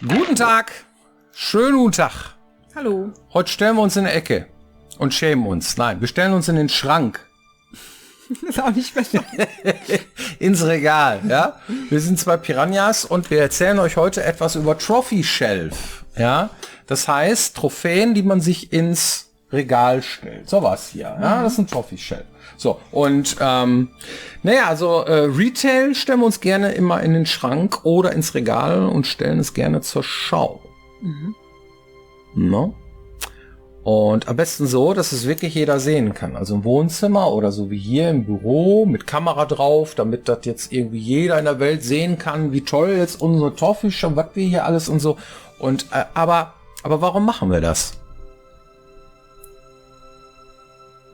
Guten Tag. Schönen guten Tag. Hallo. Heute stellen wir uns in eine Ecke und schämen uns. Nein, wir stellen uns in den Schrank. Ist auch nicht besser. Ins Regal, ja. Wir sind zwei Piranhas und wir erzählen euch heute etwas über Trophy Shelf. Ja, das heißt Trophäen, die man sich ins Regal stellt. So was hier. Ja, das ist ein Trophy Shelf. So, und Retail stellen wir uns gerne immer in den Schrank oder ins Regal und stellen es gerne zur Schau. No? Und am besten so, dass es wirklich jeder sehen kann. Also im Wohnzimmer oder so wie hier im Büro mit Kamera drauf, damit das jetzt irgendwie jeder in der Welt sehen kann, wie toll jetzt unsere Trophy und was wir hier alles und so. Und aber warum machen wir das?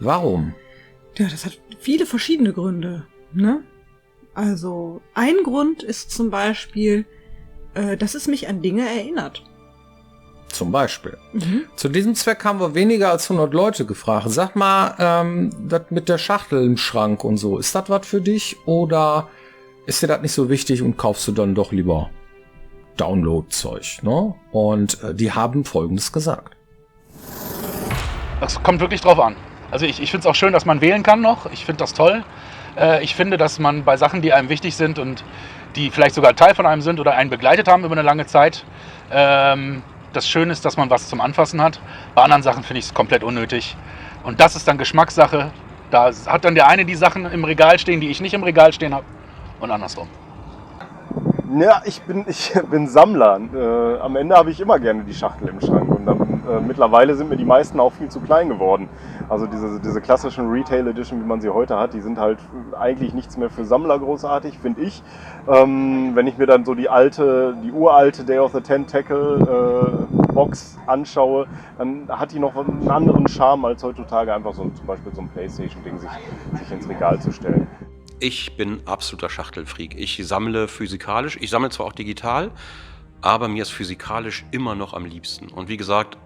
Warum? Ja, das hat viele verschiedene Gründe, ne? Also, ein Grund ist zum Beispiel, dass es mich an Dinge erinnert. Zum Beispiel. Zu diesem Zweck haben wir weniger als 100 Leute gefragt. Sag mal, das mit der Schachtel im Schrank und so, ist das was für dich oder ist dir das nicht so wichtig und kaufst du dann doch lieber Download-Zeug, ne? Und die haben Folgendes gesagt. Das kommt wirklich drauf an. Also ich finde es auch schön, dass man wählen kann noch. Ich finde das toll. Ich finde, dass man bei Sachen, die einem wichtig sind und die vielleicht sogar Teil von einem sind oder einen begleitet haben über eine lange Zeit, das Schöne ist, dass man was zum Anfassen hat. Bei anderen Sachen finde ich es komplett unnötig. Und das ist dann Geschmackssache. Da hat dann der eine die Sachen im Regal stehen, die ich nicht im Regal stehen habe. Und andersrum. Ja, ich bin Sammler. Am Ende habe ich immer gerne die Schachtel im Schrank. Und mittlerweile sind mir die meisten auch viel zu klein geworden. Also diese klassischen Retail Edition, wie man sie heute hat, die sind halt eigentlich nichts mehr für Sammler großartig, finde ich. Wenn ich mir dann so die uralte Day of the Tentacle Box anschaue, dann hat die noch einen anderen Charme als heutzutage einfach so zum Beispiel so ein Playstation-Ding sich ins Regal zu stellen. Ich bin absoluter Schachtelfreak. Ich sammle physikalisch. Ich sammle zwar auch digital, aber mir ist physikalisch immer noch am liebsten. Und wie gesagt,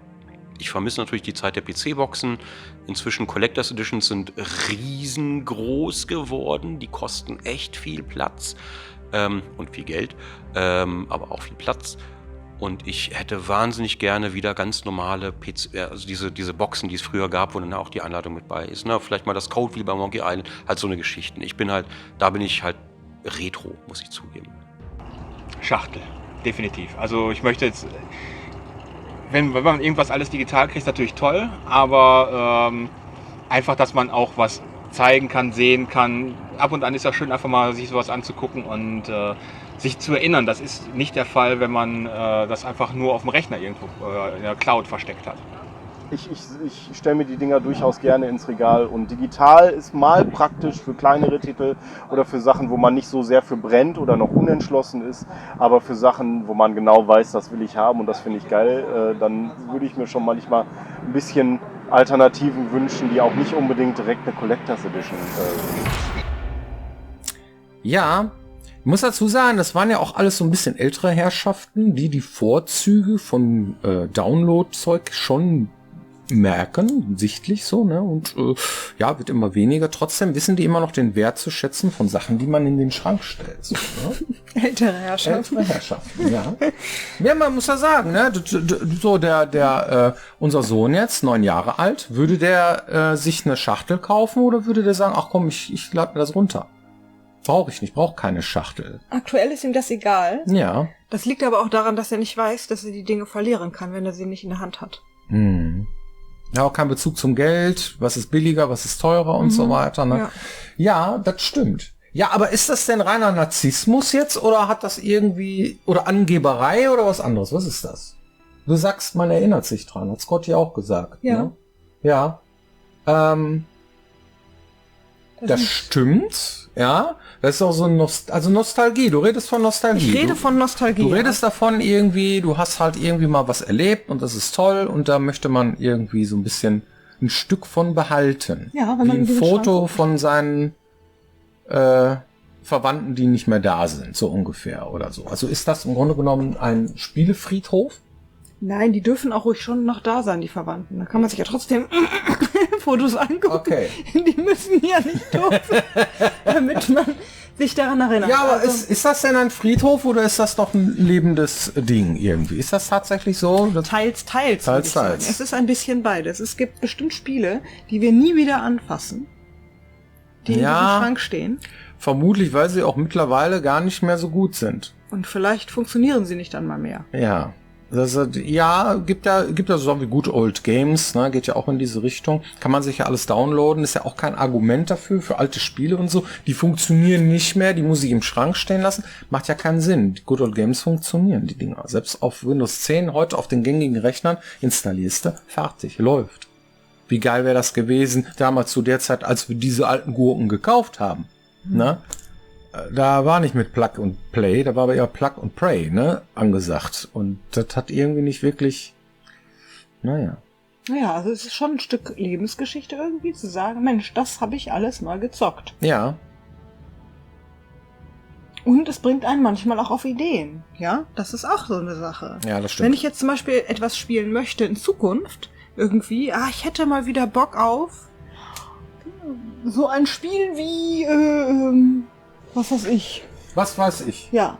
ich vermisse natürlich die Zeit der PC-Boxen. Inzwischen Collectors Editions sind riesengroß geworden. Die kosten echt viel Platz und viel Geld, aber auch viel Platz. Und ich hätte wahnsinnig gerne wieder ganz normale PC, also diese Boxen, die es früher gab, wo dann auch die Einladung mit bei ist. Ne? Vielleicht mal das Code wie bei Monkey Island, halt so eine Geschichten. Da bin ich halt retro, muss ich zugeben. Schachtel, definitiv. Also ich möchte jetzt, wenn man irgendwas alles digital kriegt, ist natürlich toll, aber einfach, dass man auch was zeigen kann, sehen kann. Ab und an ist ja schön, einfach mal sich sowas anzugucken und sich zu erinnern. Das ist nicht der Fall, wenn man das einfach nur auf dem Rechner irgendwo in der Cloud versteckt hat. Ich stelle mir die Dinger durchaus gerne ins Regal und digital ist mal praktisch für kleinere Titel oder für Sachen, wo man nicht so sehr für brennt oder noch unentschlossen ist, aber für Sachen, wo man genau weiß, das will ich haben und das finde ich geil, dann würde ich mir schon manchmal ein bisschen Alternativen wünschen, die auch nicht unbedingt direkt eine Collectors Edition sind. Ja, ich muss dazu sagen, das waren ja auch alles so ein bisschen ältere Herrschaften, die Vorzüge von Download-Zeug schon merken, sichtlich so, ne? Und wird immer weniger. Trotzdem wissen die immer noch den Wert zu schätzen von Sachen, die man in den Schrank stellt. So, ne? Ältere Herrschaften. Ältere Herrschaften, ja. Ja, man muss ja sagen, ne? So unser Sohn jetzt, 9 Jahre alt, würde der sich eine Schachtel kaufen oder würde der sagen, ach komm, ich lade mir das runter? Brauche ich nicht, brauche keine Schachtel. Aktuell ist ihm das egal. Ja. Das liegt aber auch daran, dass er nicht weiß, dass er die Dinge verlieren kann, wenn er sie nicht in der Hand hat. Ja, auch kein Bezug zum Geld, was ist billiger, was ist teurer und so weiter. Ne? Ja, das stimmt. Ja, aber ist das denn reiner Narzissmus jetzt oder hat das irgendwie, oder Angeberei oder was anderes? Was ist das? Du sagst, man erinnert sich dran, hat Scott ja auch gesagt. Ja. Ne? Ja. Das stimmt, ja. Das ist auch so Nostalgie. Du redest von Nostalgie. Ich rede von Nostalgie. Du redest davon irgendwie, du hast halt irgendwie mal was erlebt und das ist toll und da möchte man irgendwie so ein bisschen ein Stück von behalten. Ja, wenn man wie ein Foto von seinen Verwandten, die nicht mehr da sind, so ungefähr oder so. Also ist das im Grunde genommen ein Spielefriedhof? Nein, die dürfen auch ruhig schon noch da sein, die Verwandten. Da kann man sich ja trotzdem Fotos angucken. Okay. Die müssen ja nicht doof sein, damit man sich daran erinnern. Ja, aber Also, ist das denn ein Friedhof oder ist das doch ein lebendes Ding irgendwie? Ist das tatsächlich so? teils. würde ich Teils. sagen. Es ist ein bisschen beides. Es gibt bestimmt Spiele, die wir nie wieder anfassen, die in diesem Schrank stehen. Vermutlich, weil sie auch mittlerweile gar nicht mehr so gut sind. Und vielleicht funktionieren sie nicht einmal mehr. Ja. Gibt ja so wie Good Old Games, ne, geht ja auch in diese Richtung. Kann man sich ja alles downloaden, ist ja auch kein Argument dafür, für alte Spiele und so. Die funktionieren nicht mehr, die muss ich im Schrank stehen lassen. Macht ja keinen Sinn. Die Good Old Games funktionieren, die Dinger. Selbst auf Windows 10, heute auf den gängigen Rechnern, installierst du, fertig, läuft. Wie geil wäre das gewesen, damals zu der Zeit, als wir diese alten Gurken gekauft haben. Ne? Da war nicht mit Plug und Play, da war aber eher Plug und Pray, ne, angesagt. Und das hat irgendwie nicht wirklich, naja. Naja, also es ist schon ein Stück Lebensgeschichte irgendwie, zu sagen, Mensch, das habe ich alles mal gezockt. Ja, Und es bringt einen manchmal auch auf Ideen, ja? Das ist auch so eine Sache. ja, das stimmt. Wenn ich jetzt zum Beispiel etwas spielen möchte in Zukunft, irgendwie, ich hätte mal wieder Bock auf so ein Spiel wie, was weiß ich. Was weiß ich? Ja.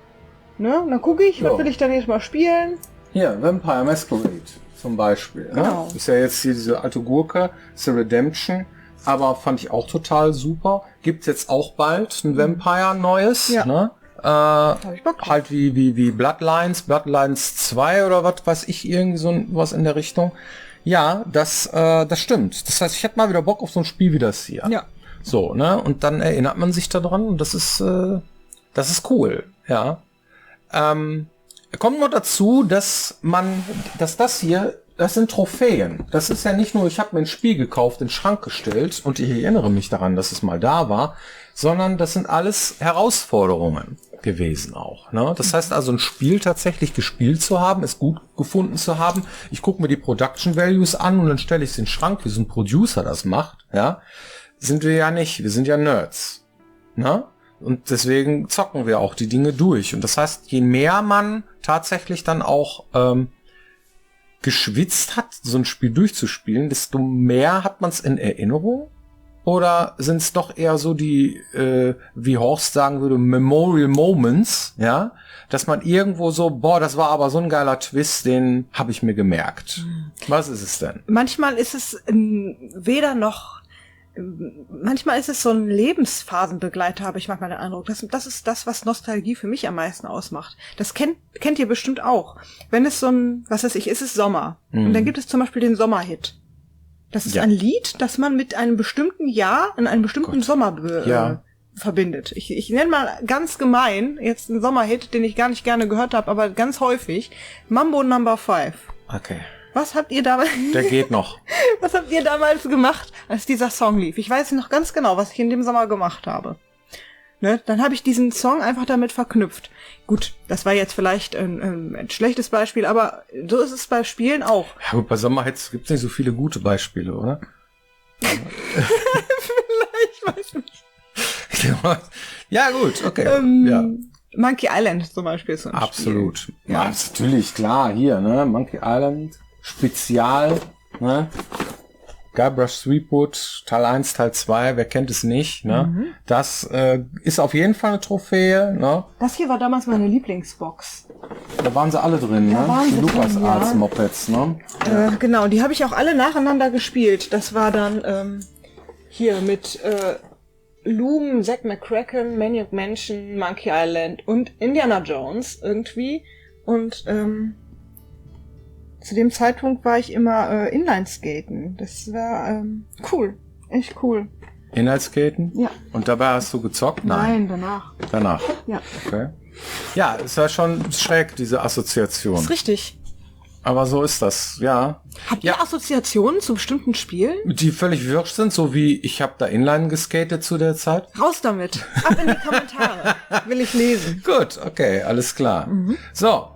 Ne? Und dann gucke ich, Ja. was will ich dann jetzt mal spielen? Hier, Vampire Masquerade zum Beispiel. Genau. Ne? Ist ja jetzt hier diese alte Gurke, The Redemption, aber fand ich auch total super. Gibt jetzt auch bald ein Vampire Neues. Ja. Ne? Hab ich Bock drauf. Halt wie Bloodlines 2 oder was weiß ich, irgendwie so was in der Richtung. Ja, das stimmt. Das heißt, ich hätte mal wieder Bock auf so ein Spiel wie das hier. Ja. So, ne? Und dann erinnert man sich daran und das ist cool, ja. Kommt noch dazu, dass das hier, das sind Trophäen. Das ist ja nicht nur, ich habe mir ein Spiel gekauft, in den Schrank gestellt und ich erinnere mich daran, dass es mal da war, sondern das sind alles Herausforderungen gewesen auch. Ne? Das heißt also, ein Spiel tatsächlich gespielt zu haben, es gut gefunden zu haben. Ich gucke mir die Production Values an und dann stelle ich es in den Schrank, wie so ein Producer das macht. Ja, sind wir ja nicht. Wir sind ja Nerds. Ne? Und deswegen zocken wir auch die Dinge durch. Und das heißt, je mehr man tatsächlich dann auch geschwitzt hat, so ein Spiel durchzuspielen, desto mehr hat man es in Erinnerung. Oder sind es doch eher so die, wie Horst sagen würde, Memorial Moments, ja? Dass man irgendwo so, das war aber so ein geiler Twist, den habe ich mir gemerkt. Was ist es denn? Manchmal ist es manchmal ist es so ein Lebensphasenbegleiter, habe ich manchmal den Eindruck. Das ist das, was Nostalgie für mich am meisten ausmacht. Das kennt ihr bestimmt auch. Wenn es so ein, was weiß ich, ist es Sommer. Und dann gibt es zum Beispiel den Sommerhit. Das ist ein Lied, das man mit einem bestimmten Jahr in einem bestimmten Sommer verbindet. Ich nenne mal ganz gemein jetzt einen Sommerhit, den ich gar nicht gerne gehört habe, aber ganz häufig. Mambo No. 5. Okay. Was habt ihr damals... Der geht noch. Was habt ihr damals gemacht, als dieser Song lief? Ich weiß noch ganz genau, was ich in dem Sommer gemacht habe. Ne? Dann habe ich diesen Song einfach damit verknüpft. Gut, das war jetzt vielleicht ein schlechtes Beispiel, aber so ist es bei Spielen auch. Ja, gut, bei Sommerhits gibt es nicht so viele gute Beispiele, oder? Vielleicht, weiß nicht. Ja, gut, okay. Ja. Monkey Island zum Beispiel ist so ein Absolut. Spiel. Ja, natürlich, klar, hier, ne? Monkey Island, Spezial, ne? Guybrush Threepwood, Teil 1, Teil 2, wer kennt es nicht, ne? Das ist auf jeden Fall eine Trophäe, ne? Das hier war damals meine Lieblingsbox. Da waren sie alle drin, Da ne? waren Die sie drin, LucasArts ja. Mopeds, ne? Genau, die habe ich auch alle nacheinander gespielt. Das war dann hier mit Loom, Zack McCracken, Maniac Mansion, Monkey Island und Indiana Jones irgendwie. Und zu dem Zeitpunkt war ich immer Inlineskaten. Das war cool. Echt cool. Inhaltsskaten? Ja. Und dabei hast du gezockt? Nein, danach. Danach? Ja. Okay. Ja, ist ja schon schräg, diese Assoziation. Ist richtig. Aber so ist das, ja. Habt ihr Assoziationen zu bestimmten Spielen? Die völlig wirsch sind, so wie ich habe da Inline geskatet zu der Zeit. Raus damit. Ab in die Kommentare. Will ich lesen. Gut, okay, alles klar. So,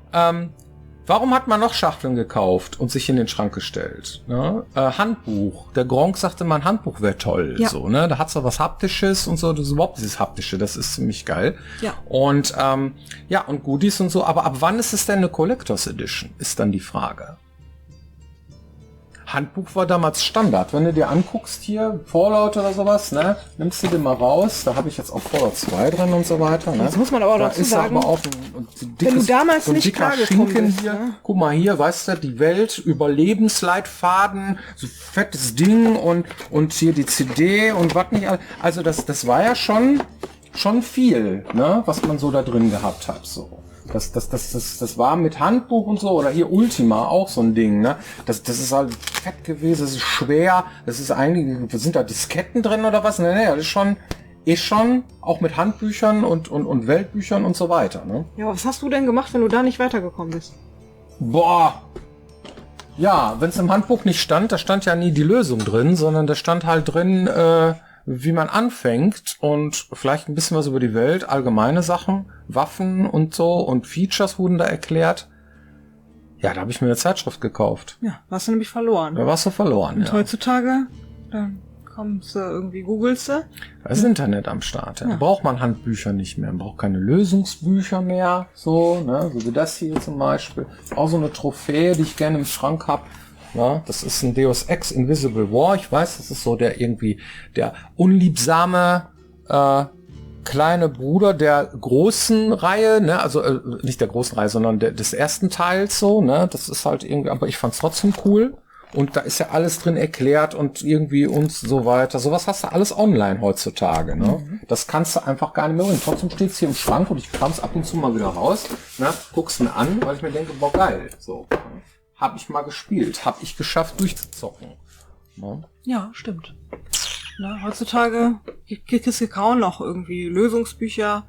warum hat man noch Schachteln gekauft und sich in den Schrank gestellt? Ne? Handbuch. Der Gronk sagte, mein Handbuch wäre toll. Ja. So, ne? Da hat's so was Haptisches und so. Das ist überhaupt dieses Haptische, das ist ziemlich geil. Ja. Und und Goodies und so. Aber ab wann ist es denn eine Collectors Edition? Ist dann die Frage. Handbuch war damals Standard. Wenn du dir anguckst hier, Fallout oder sowas, ne, nimmst du den mal raus. Da habe ich jetzt auch Fallout 2 drin und so weiter. Ne? Jetzt muss man aber auch da dazu ist sagen, aber auch wenn du damals so ein nicht dicker klargekommen Schinken bist, hier. ne? Guck mal hier, weißt du, die Welt, Überlebensleitfaden, so fettes Ding und hier die CD und was nicht alles. Also das war ja schon viel, ne, was man so da drin gehabt hat, so. Das war mit Handbuch und so, oder hier Ultima auch so ein Ding, ne? Das ist halt fett gewesen, das ist schwer, das ist eigentlich, sind da Disketten drin oder was? Nee, das ist schon auch mit Handbüchern und Weltbüchern und so weiter, ne? Ja, was hast du denn gemacht, wenn du da nicht weitergekommen bist? Boah! Ja, wenn es im Handbuch nicht stand, da stand ja nie die Lösung drin, sondern da stand halt drin, wie man anfängt und vielleicht ein bisschen was über die Welt, allgemeine Sachen, Waffen und so und Features wurden da erklärt. Ja, da habe ich mir eine Zeitschrift gekauft. Ja, warst du nämlich verloren. Da warst du verloren, Und ja. heutzutage, dann kommst du irgendwie, googelst du. Da ist Internet am Start. Ja. Da braucht man Handbücher nicht mehr. Man braucht keine Lösungsbücher mehr. So, ne, so wie das hier zum Beispiel. Auch so eine Trophäe, die ich gerne im Schrank habe. Ja, das ist ein Deus Ex Invisible War. Ich weiß, das ist so der unliebsame kleine Bruder der großen Reihe, ne? Also nicht der großen Reihe, sondern des ersten Teils so, ne? Das ist halt irgendwie, aber ich fand's trotzdem cool. Und da ist ja alles drin erklärt und irgendwie und so weiter. Sowas hast du alles online heutzutage, ne? Mhm. Das kannst du einfach gar nicht mehr bringen. Trotzdem steht's hier im Schrank und ich kram's ab und zu mal wieder raus, ne? Guck's mir an, weil ich mir denke, boah, geil, so. Habe ich mal gespielt, habe ich geschafft durchzuzocken. Ne? Ja, stimmt. Na, heutzutage kriegst du kaum noch irgendwie Lösungsbücher.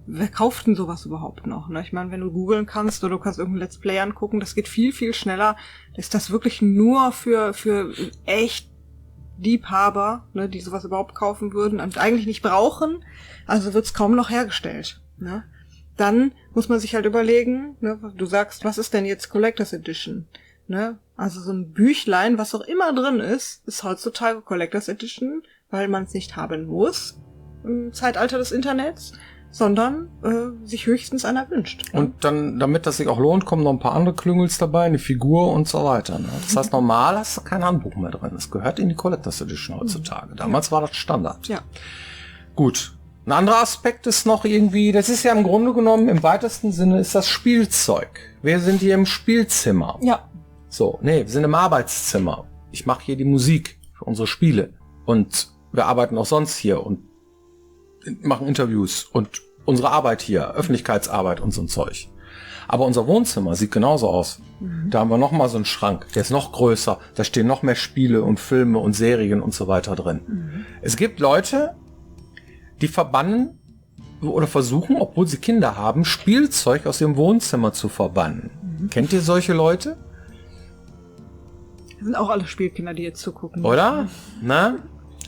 Wer kauft denn sowas überhaupt noch? Ne? Ich meine, wenn du googeln kannst oder du kannst irgendein Let's Play angucken, das geht viel, viel schneller. Ist das wirklich nur für echt Liebhaber, ne, die sowas überhaupt kaufen würden und eigentlich nicht brauchen? Also wird's kaum noch hergestellt. Ne? Dann muss man sich halt überlegen, ne, du sagst, was ist denn jetzt Collectors Edition? Ne? Also so ein Büchlein, was auch immer drin ist heutzutage Collectors Edition, weil man es nicht haben muss im Zeitalter des Internets, sondern sich höchstens einer wünscht. Ne? Und dann, damit das sich auch lohnt, kommen noch ein paar andere Klüngels dabei, eine Figur und so weiter. Ne? Das heißt, normal hast du kein Handbuch mehr drin. Das gehört in die Collectors Edition heutzutage. Damals war das Standard. Ja. Gut. Ein anderer Aspekt ist noch irgendwie, das ist ja im Grunde genommen, im weitesten Sinne ist das Spielzeug. Wir sind hier im Spielzimmer. Ja. So, nee, wir sind im Arbeitszimmer. Ich mache hier die Musik für unsere Spiele. Und wir arbeiten auch sonst hier und machen Interviews und unsere Arbeit hier, Öffentlichkeitsarbeit und so ein Zeug. Aber unser Wohnzimmer sieht genauso aus. Mhm. Da haben wir noch mal so einen Schrank, der ist noch größer. Da stehen noch mehr Spiele und Filme und Serien und so weiter drin. Mhm. Es gibt Leute, die verbannen oder versuchen, obwohl sie Kinder haben, Spielzeug aus ihrem Wohnzimmer zu verbannen. Mhm. Kennt ihr solche Leute? Das sind auch alle Spielkinder, die jetzt zugucken. Oder? Na?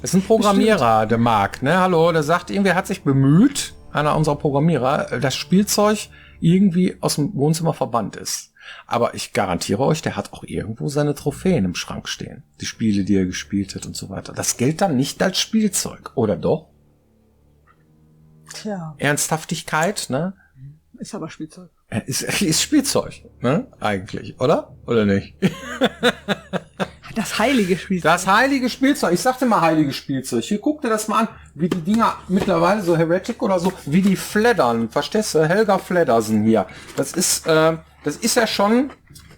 Das ist ein Programmierer, der Marc, ne? Hallo, der sagt, irgendwer hat sich bemüht, einer unserer Programmierer, das Spielzeug irgendwie aus dem Wohnzimmer verbannt ist. Aber ich garantiere euch, der hat auch irgendwo seine Trophäen im Schrank stehen. Die Spiele, die er gespielt hat und so weiter. Das gilt dann nicht als Spielzeug, oder doch? Tja. Ernsthaftigkeit, ne? Ist aber Spielzeug. Ist Spielzeug, ne? Eigentlich, oder? Oder nicht? Das heilige Spielzeug. Das heilige Spielzeug. Ich sagte mal heiliges Spielzeug. Hier guck dir das mal an, wie die Dinger mittlerweile so Heretic oder so, wie die flattern. Verstehst du? Helga Fleddersen hier. Das ist ja schon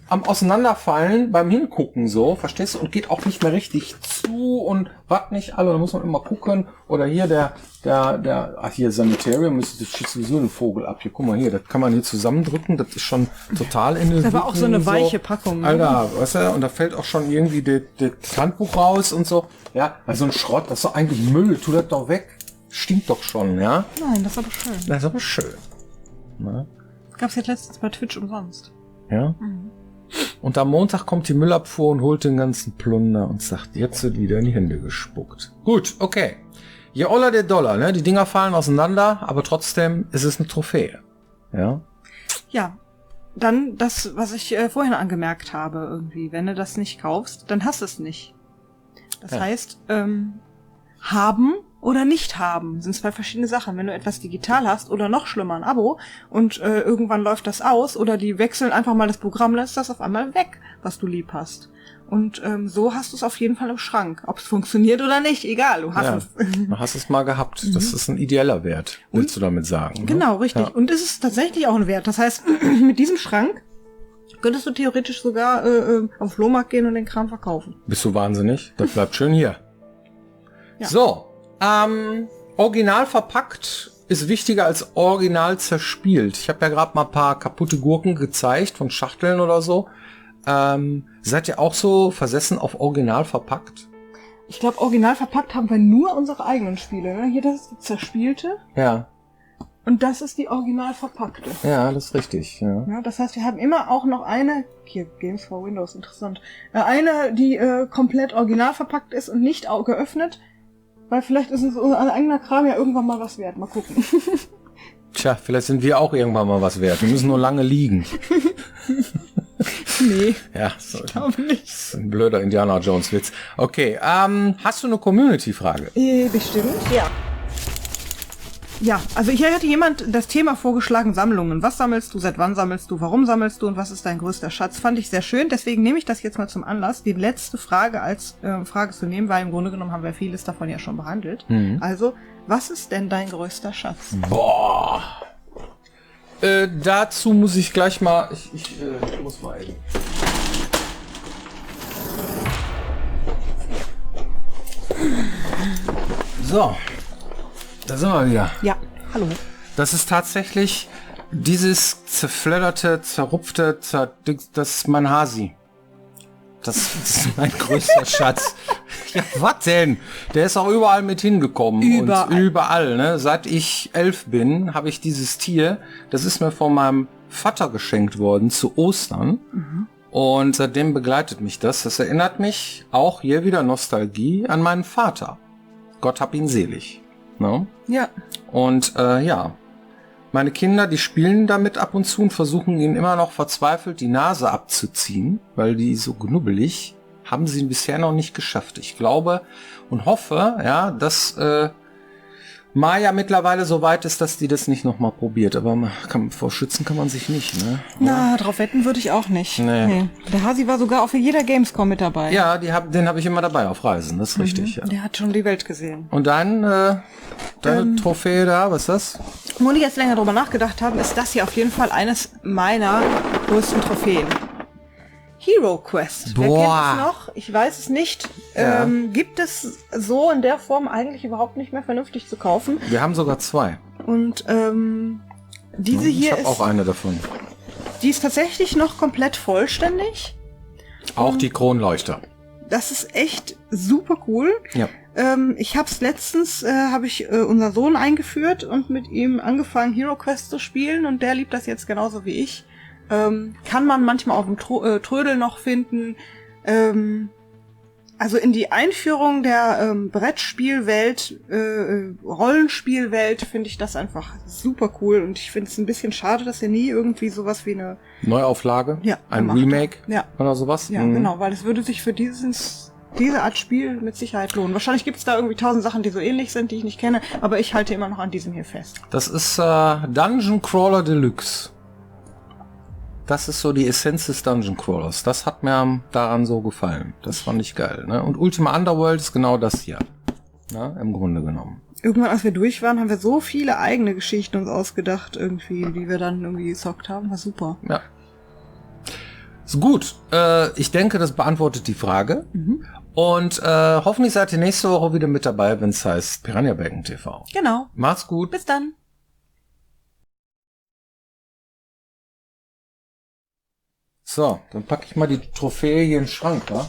am Auseinanderfallen beim Hingucken so, verstehst du? Und geht auch nicht mehr richtig zu und was nicht alle. Da muss man immer gucken. Oder hier hier Sanitarium, das schießt sowieso ein Vogel ab. Hier, guck mal hier, das kann man hier zusammendrücken. Das ist schon total in der. Das war auch so eine weiche Packung. Alter, weißt du? Und da fällt auch schon irgendwie das Handbuch raus und so. Ja, also ein Schrott, das ist doch eigentlich Müll. Tu das doch weg. Stinkt doch schon, ja? Nein, das ist aber schön. Das ist aber schön. Na? Gab's jetzt letztens bei Twitch umsonst. Ja? Mhm. Und am Montag kommt die Müllabfuhr und holt den ganzen Plunder und sagt, jetzt wird wieder in die Hände gespuckt. Gut, okay. Je oller der Dollar, ne? Die Dinger fallen auseinander, aber trotzdem ist es eine Trophäe. Ja? Ja. Dann das, was ich vorhin angemerkt habe, irgendwie. Wenn du das nicht kaufst, dann hast du es nicht. Das heißt, haben oder nicht haben sind zwei verschiedene Sachen. Wenn du etwas digital hast oder noch schlimmer ein Abo und irgendwann läuft das aus oder die wechseln einfach mal das Programm, dann ist das auf einmal weg, was du lieb hast. Und so hast du es auf jeden Fall im Schrank. Ob es funktioniert oder nicht, egal, du hast es. Du hast es mal gehabt. Das ist ein ideeller Wert, willst du damit sagen. Ne? Genau, richtig. Ja. Und es ist tatsächlich auch ein Wert. Das heißt, mit diesem Schrank könntest du theoretisch sogar auf den Flohmarkt gehen und den Kram verkaufen. Bist du wahnsinnig? Das bleibt schön hier. Ja. So, original verpackt ist wichtiger als original zerspielt. Ich habe ja gerade mal ein paar kaputte Gurken gezeigt von Schachteln oder so. Seid ihr auch so versessen auf original verpackt? Ich glaube, original verpackt haben wir nur unsere eigenen Spiele. Ne? Hier, das ist die zerspielte Ja. und das ist die original verpackte. Ja, das ist richtig. Ja. Ja, das heißt, wir haben immer auch noch eine, hier, Games for Windows, interessant, eine, die komplett original verpackt ist und nicht auch geöffnet, weil vielleicht ist uns unser eigener Kram ja irgendwann mal was wert. Mal gucken. Tja, vielleicht sind wir auch irgendwann mal was wert. Wir müssen nur lange liegen. Nee, Ja, so, ich glaube nicht. das ist ein blöder Indiana Jones Witz. Okay, hast du eine Community-Frage? Bestimmt, ja. Ja, also hier hätte jemand das Thema vorgeschlagen, Sammlungen. Was sammelst du, seit wann sammelst du, warum sammelst du und was ist dein größter Schatz? Fand ich sehr schön, deswegen nehme ich das jetzt mal zum Anlass, die letzte Frage als Frage zu nehmen, weil im Grunde genommen haben wir vieles davon ja schon behandelt. Also, was ist denn dein größter Schatz? Boah. Dazu muss ich gleich mal... Ich muss mal eben... So. Da sind wir wieder. Ja, hallo. Das ist tatsächlich dieses zerfledderte, zerrupfte, das ist mein Hasi. Das ist mein größter Schatz. Ja, was denn? Der ist auch überall mit hingekommen. Überall. Und überall, ne? Seit ich 11 bin, habe ich dieses Tier, das ist mir von meinem Vater geschenkt worden zu Ostern. Und seitdem begleitet mich das. Das erinnert mich auch hier wieder Nostalgie an meinen Vater. Gott hab ihn selig. Ne? Ja. Und ja, meine Kinder, die spielen damit ab und zu und versuchen ihnen immer noch verzweifelt die Nase abzuziehen, weil die so knubbelig, haben sie bisher noch nicht geschafft. Ich glaube und hoffe, ja, dass Maya mittlerweile so weit ist, dass die das nicht nochmal probiert. Aber vor Schützen kann man sich nicht, ne? Na, drauf wetten würde ich auch nicht. Nee. Der Hasi war sogar auf jeder Gamescom mit dabei. Ja, den habe ich immer dabei auf Reisen, das ist richtig. Ja. Der hat schon die Welt gesehen. Und deine Trophäe da, was ist das? Wo ich jetzt länger drüber nachgedacht habe, ist das hier auf jeden Fall eines meiner größten Trophäen. Hero Quest. Boah. Wer kennt es noch? Ich weiß es nicht. Ja. Gibt es so in der Form eigentlich überhaupt nicht mehr vernünftig zu kaufen. Wir haben sogar 2. Und diese Ich hier habe ist, auch eine davon. die ist tatsächlich noch komplett vollständig. Auch die Kronleuchter. Das ist echt super cool. Ja. Ich habe es letztens, habe ich unseren Sohn eingeführt und mit ihm angefangen, Hero Quest zu spielen und der liebt das jetzt genauso wie ich. Kann man manchmal auf dem Trödel noch finden. Also in die Einführung der Brettspielwelt, Rollenspielwelt finde ich das einfach super cool und ich finde es ein bisschen schade, dass er nie irgendwie sowas wie eine Neuauflage? Ja, Ein gemacht. Remake? Ja. Oder sowas? Ja, genau, weil es würde sich für diese Art Spiel mit Sicherheit lohnen. Wahrscheinlich gibt es da irgendwie 1000 Sachen, die so ähnlich sind, die ich nicht kenne, aber ich halte immer noch an diesem hier fest. Das ist Dungeon Crawler Deluxe. Das ist so die Essenz des Dungeon Crawlers. Das hat mir daran so gefallen. Das fand ich geil. Ne? Und Ultima Underworld ist genau das hier. Ne? Im Grunde genommen. Irgendwann, als wir durch waren, haben wir so viele eigene Geschichten uns ausgedacht, irgendwie, die wir dann irgendwie gezockt haben. War super. Ja. Ist gut. Ich denke, das beantwortet die Frage. Und hoffentlich seid ihr nächste Woche wieder mit dabei, wenn es heißt Piranha Byten TV. Genau. Macht's gut. Bis dann. So, dann packe ich mal die Trophäe hier in den Schrank, wa?